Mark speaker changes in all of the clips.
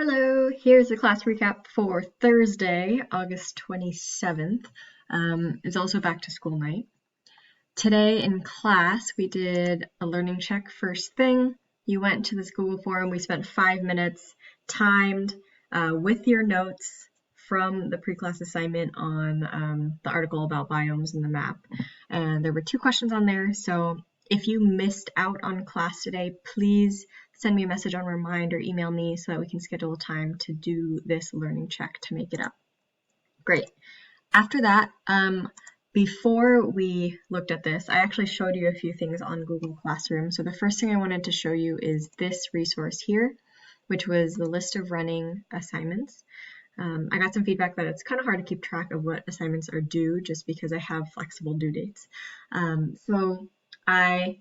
Speaker 1: Hello, here's the class recap for Thursday, August 27th. It's also back to school night. Today in class, we did a learning check first thing. You went to this Google form. We spent 5 minutes timed with your notes from the pre-class assignment on the article about biomes and the map. And there were 2 questions on there. So if you missed out on class today, please send me a message on Remind or email me so that we can schedule a time to do this learning check to make it up. Great. After that, before we looked at this, I actually showed you a few things on Google Classroom. So the first thing I wanted to show you is this resource here, which was the list of running assignments. I got some feedback that it's kind of hard to keep track of what assignments are due just because I have flexible due dates. So I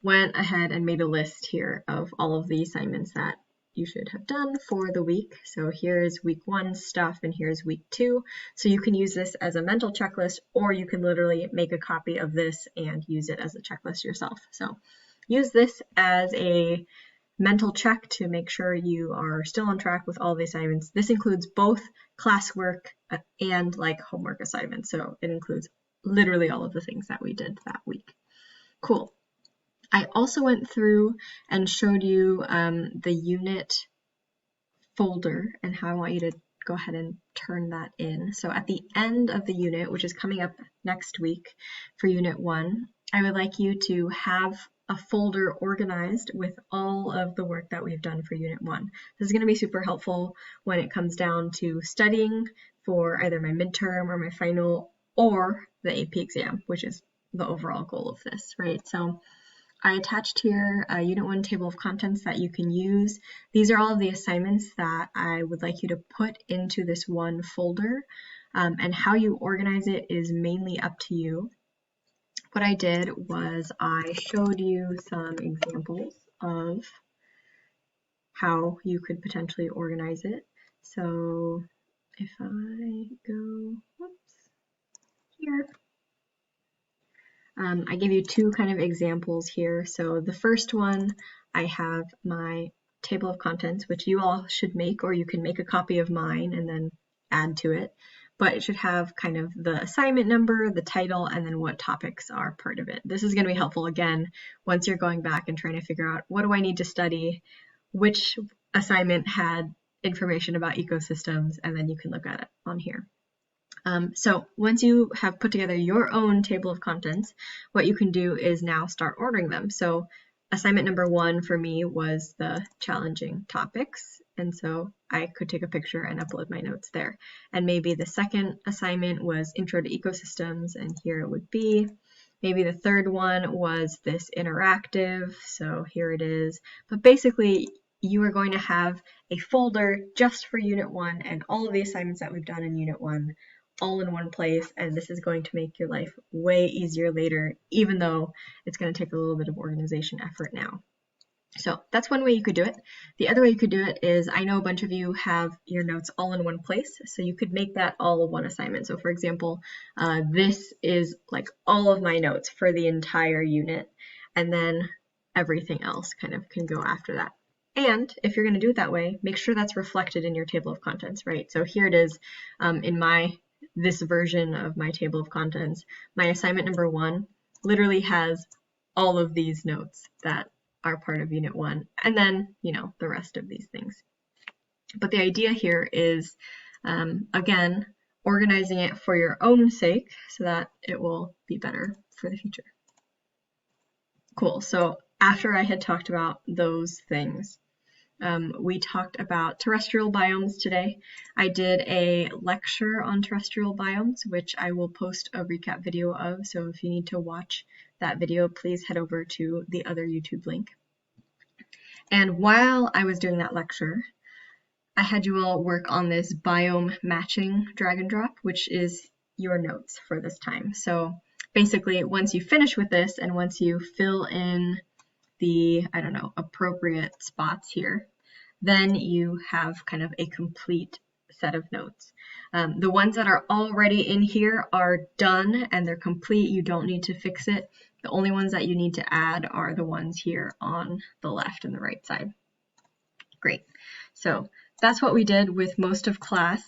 Speaker 1: went ahead and made a list here of all of the assignments that you should have done for the week. So here's week 1 stuff and here's week 2. So you can use this as a mental checklist, or you can literally make a copy of this and use it as a checklist yourself. So use this as a mental check to make sure you are still on track with all the assignments. This includes both classwork and like homework assignments. So it includes literally all of the things that we did that week. Cool. I also went through and showed you the unit folder and how I want you to go ahead and turn that in. So at the end of the unit, which is coming up next week for Unit 1, I would like you to have a folder organized with all of the work that we've done for Unit 1. This is going to be super helpful when it comes down to studying for either my midterm or my final or the AP exam, which is the overall goal of this, right? So I attached here a Unit 1 table of contents that you can use. These are all of the assignments that I would like you to put into this one folder, and how you organize it is mainly up to you. What I did was I showed you some examples of how you could potentially organize it. So if I go, here. I gave you 2 kind of examples here. So the first one, I have my table of contents, which you all should make, or you can make a copy of mine and then add to it. But it should have kind of the assignment number, the title, and then what topics are part of it. This is going to be helpful, again, once you're going back and trying to figure out what do I need to study, which assignment had information about ecosystems, and then you can look at it on here. So once you have put together your own table of contents, what you can do is now start ordering them. So assignment number 1 for me was the challenging topics. And so I could take a picture and upload my notes there. And maybe the second assignment was Intro to Ecosystems, and here it would be. Maybe the third one was this interactive, so here it is. But basically, you are going to have a folder just for Unit 1 and all of the assignments that we've done in Unit 1 all in one place, and this is going to make your life way easier later, even though it's going to take a little bit of organization effort now. So that's one way you could do it. The other way you could do it is, I know a bunch of you have your notes all in one place, so you could make that all one assignment. So for example, this is like all of my notes for the entire unit, and then everything else kind of can go after that. And if you're going to do it that way, make sure that's reflected in your table of contents, right? So here it is in this version of my table of contents. My assignment number 1 literally has all of these notes that are part of Unit 1, and then, you know, the rest of these things. But the idea here is, again, organizing it for your own sake so that it will be better for the future. Cool. So after I had talked about those things, we talked about terrestrial biomes today. I did a lecture on terrestrial biomes, which I will post a recap video of. So if you need to watch that video, please head over to the other YouTube link. And while I was doing that lecture, I had you all work on this Biome Matching drag and drop, which is your notes for this time. So basically, once you finish with this and once you fill in the, I don't know, appropriate spots here, then you have kind of a complete set of notes. The ones that are already in here are done and they're complete. You don't need to fix it. The only ones that you need to add are the ones here on the left and the right side. Great. So that's what we did with most of class.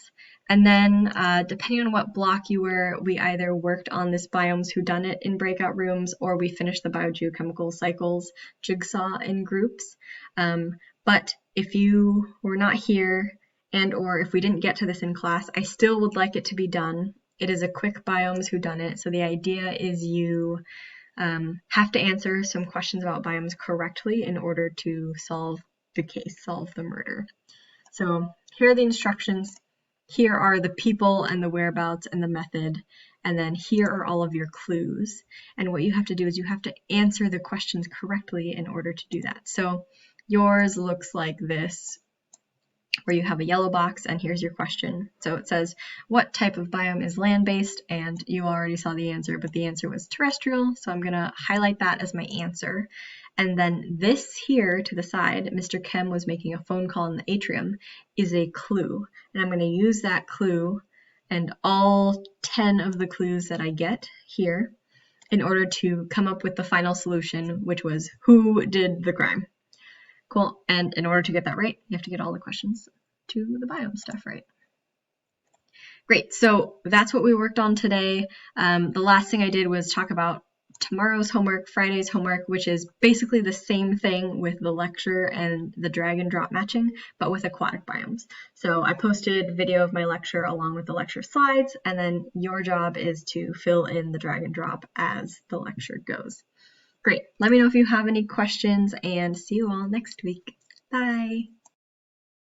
Speaker 1: And then depending on what block you were, we either worked on this Biomes Whodunit in breakout rooms, or we finished the biogeochemical cycles jigsaw in groups. But if you were not here and or if we didn't get to this in class, I still would like it to be done. It is a quick Biomes Whodunit, so the idea is you have to answer some questions about biomes correctly in order to solve the case, solve the murder. So here are the instructions. Here are the people and the whereabouts and the method. And then here are all of your clues. And what you have to do is you have to answer the questions correctly in order to do that. So yours looks like this, where you have a yellow box and here's your question. So it says, what type of biome is land-based? And you already saw the answer, but the answer was terrestrial. So I'm gonna highlight that as my answer. And then this here to the side, Mr. Kem was making a phone call in the atrium, is a clue. And I'm gonna use that clue and all 10 of the clues that I get here in order to come up with the final solution, which was who did the crime. Cool, and in order to get that right, you have to get all the questions to the biome stuff right. Great, so that's what we worked on today. The last thing I did was talk about tomorrow's homework, Friday's homework, which is basically the same thing with the lecture and the drag and drop matching, but with aquatic biomes. So I posted video of my lecture along with the lecture slides, and then your job is to fill in the drag and drop as the lecture goes. Great. Let me know if you have any questions, and see you all next week. Bye.